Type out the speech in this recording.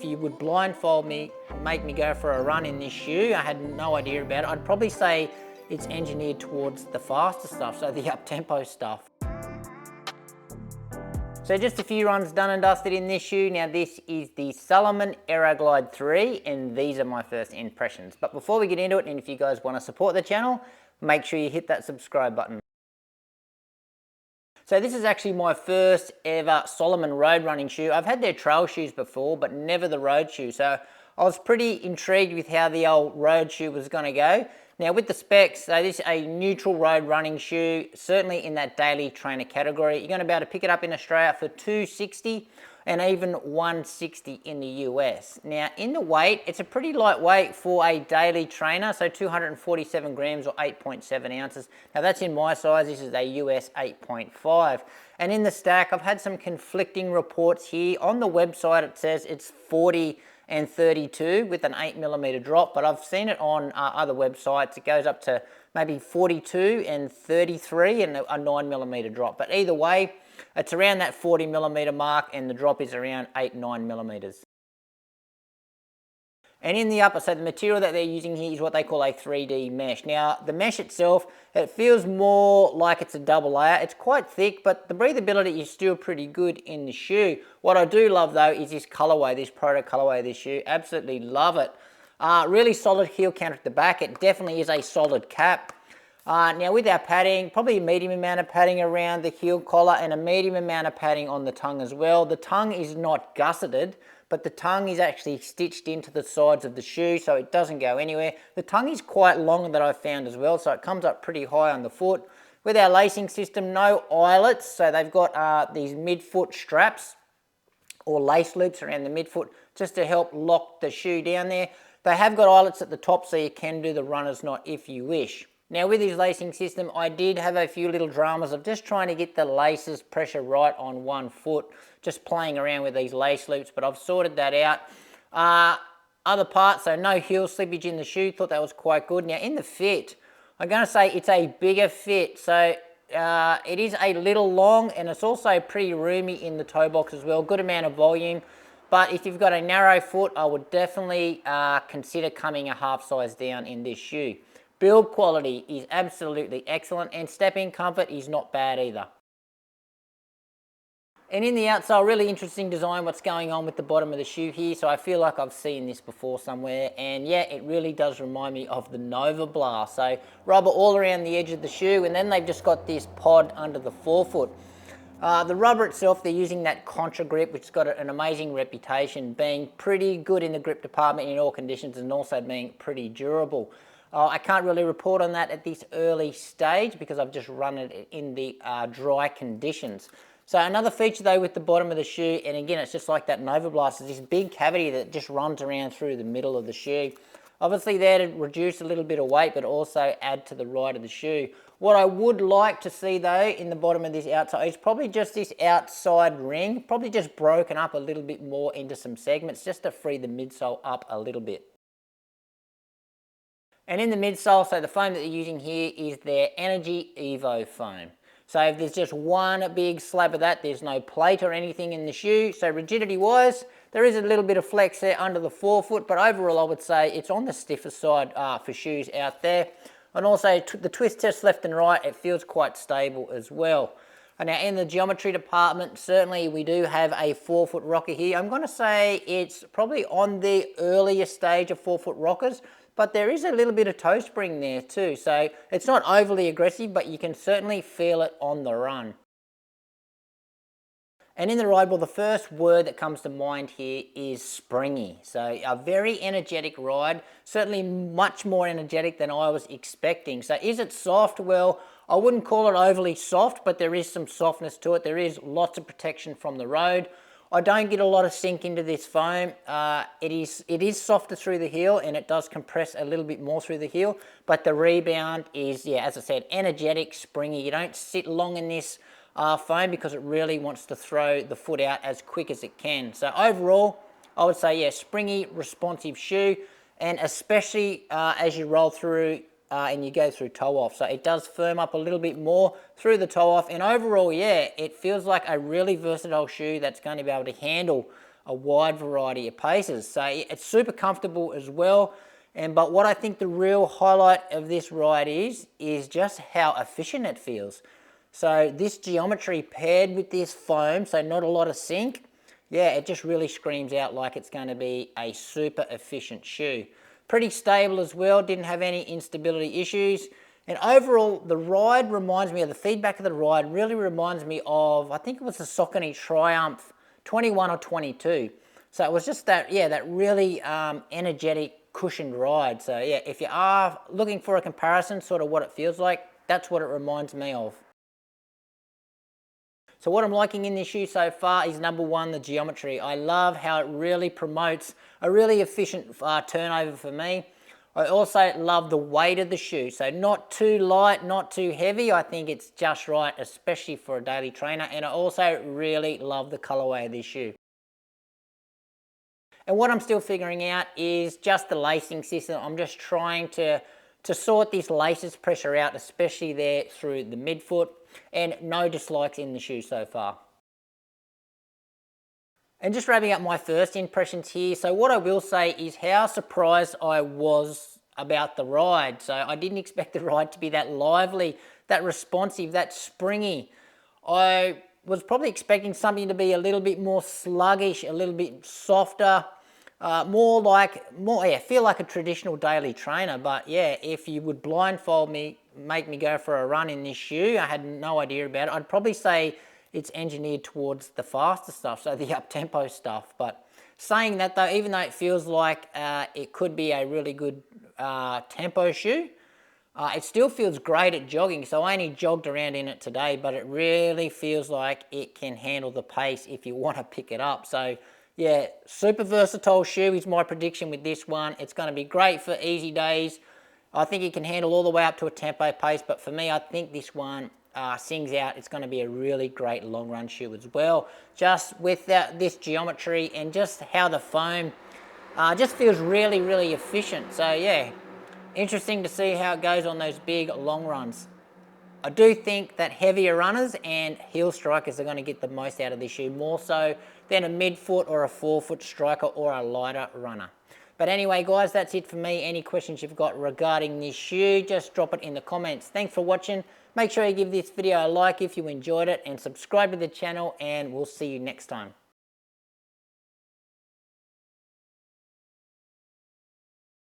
you would blindfold me, make me go for a run in this shoe, I had no idea about it. I'd probably say it's engineered towards the faster stuff, so the up-tempo stuff. So just a few runs done and dusted in this shoe. Now this is the Salomon Aero Glide 3, and these are my first impressions. But before we get into it, and if you guys want to support the channel, make sure you hit that subscribe button. So this is actually my first ever Salomon road running shoe. I've had their trail shoes before, but never the road shoe. So I was pretty intrigued with how the old road shoe was going to go. Now with the specs, so this is a neutral road running shoe, certainly in that daily trainer category. You're going to be able to pick it up in Australia for $260 and even $160 in the US. Now in the weight, it's a pretty lightweight for a daily trainer, so 247 grams or 8.7 ounces. Now that's in my size, this is a US 8.5. And in the stack, I've had some conflicting reports here. On the website, it says it's 40 and 32 with an 8mm drop, but I've seen it on other websites. It goes up to maybe 42 and 33 and a 9mm drop. But either way, it's around that 40mm mark and the drop is around 8-9mm. And in the upper, so the material that they're using here is what they call a 3D mesh. Now, the mesh itself, it feels more like it's a double layer. It's quite thick, but the breathability is still pretty good in the shoe. What I do love, though, is this colorway, this proto colorway of this shoe. Absolutely love it. Really solid heel counter at the back. It definitely is a solid cap. Now, with our padding, probably a medium amount of padding around the heel collar and a medium amount of padding on the tongue as well. The tongue is not gusseted, but the tongue is actually stitched into the sides of the shoe, so it doesn't go anywhere. The tongue is quite long that I've found as well, so it comes up pretty high on the foot. With our lacing system, no eyelets, so they've got these midfoot straps or lace loops around the midfoot just to help lock the shoe down there. They have got eyelets at the top, so you can do the runner's knot if you wish. Now with this lacing system, I did have a few little dramas of just trying to get the laces pressure right on one foot, just playing around with these lace loops, but I've sorted that out. Other parts, so no heel slippage in the shoe, thought that was quite good. Now in the fit, I'm going to say it's a bigger fit, so it is a little long and it's also pretty roomy in the toe box as well, good amount of volume. But if you've got a narrow foot, I would definitely consider coming a half size down in this shoe. Build quality is absolutely excellent and step-in comfort is not bad either. And in the outsole, really interesting design what's going on with the bottom of the shoe here. So I feel like I've seen this before somewhere, and yeah, it really does remind me of the Nova Blast. So rubber all around the edge of the shoe, and then they've just got this pod under the forefoot. The rubber itself, they're using that Contra grip, which has got an amazing reputation, being pretty good in the grip department in all conditions and also being pretty durable. I can't really report on that at this early stage because I've just run it in the dry conditions. So another feature though with the bottom of the shoe, and again it's just like that Nova Blast, is this big cavity that just runs around through the middle of the shoe. Obviously there to reduce a little bit of weight but also add to the ride of the shoe. What I would like to see though in the bottom of this outside is probably just this outside ring, probably just broken up a little bit more into some segments just to free the midsole up a little bit. And in the midsole, so the foam that they're using here is their Energy Evo foam. So if there's just one big slab of that, there's no plate or anything in the shoe. So rigidity wise, there is a little bit of flex there under the forefoot, but overall I would say it's on the stiffer side for shoes out there. And also the twist test left and right, it feels quite stable as well. And now in the geometry department, certainly we do have a forefoot rocker here. I'm going to say it's probably on the earlier stage of forefoot rockers, but there is a little bit of toe spring there too. So it's not overly aggressive, but you can certainly feel it on the run. And in the ride, well, the first word that comes to mind here is springy. So a very energetic ride, certainly much more energetic than I was expecting. So is it soft? Well, I wouldn't call it overly soft, but there is some softness to it. There is lots of protection from the road. I don't get a lot of sink into this foam. It is softer through the heel and it does compress a little bit more through the heel, but the rebound is, yeah, as I said, energetic, springy. You don't sit long in this foam because it really wants to throw the foot out as quick as it can. So overall, I would say, yeah, springy, responsive shoe, and especially as you roll through and you go through toe off. So it does firm up a little bit more through the toe off, and overall, yeah, it feels like a really versatile shoe that's going to be able to handle a wide variety of paces. So it's super comfortable as well. But what I think the real highlight of this ride is just how efficient it feels. So this geometry paired with this foam, so not a lot of sink, yeah, it just really screams out like it's going to be a super efficient shoe. Pretty stable as well, didn't have any instability issues. And overall, the ride reminds me of, the feedback of the ride really reminds me of, I think it was the Saucony Triumph 21 or 22. So it was just that, yeah, that really energetic, cushioned ride. So yeah, if you are looking for a comparison, sort of what it feels like, that's what it reminds me of. So what I'm liking in this shoe so far is number one, the geometry. I love how it really promotes a really efficient turnover for me. I also love the weight of the shoe. So not too light, not too heavy. I think it's just right, especially for a daily trainer. And I also really love the colorway of this shoe. And what I'm still figuring out is just the lacing system. I'm just trying to sort this laces pressure out, especially there through the midfoot, and no dislikes in the shoe so far. And just wrapping up my first impressions here, so what I will say is how surprised I was about the ride. So I didn't expect the ride to be that lively, that responsive, that springy. I was probably expecting something to be a little bit more sluggish, a little bit softer, feel like a traditional daily trainer. But yeah, if you would blindfold me, make me go for a run in this shoe, I had no idea about it. I'd probably say it's engineered towards the faster stuff, so the up-tempo stuff. But saying that though, even though it feels like it could be a really good tempo shoe, it still feels great at jogging. So I only jogged around in it today, but it really feels like it can handle the pace if you want to pick it up. So yeah, super versatile shoe is my prediction with this one. It's going to be great for easy days. I think it can handle all the way up to a tempo pace, but for me, I think this one sings out. It's going to be a really great long run shoe as well. Just with this geometry and just how the foam just feels really, really efficient. So yeah, interesting to see how it goes on those big long runs. I do think that heavier runners and heel strikers are going to get the most out of this shoe, more so than a midfoot or a forefoot striker or a lighter runner. But anyway, guys, that's it for me. Any questions you've got regarding this shoe, just drop it in the comments. Thanks for watching. Make sure you give this video a like if you enjoyed it and subscribe to the channel, and we'll see you next time.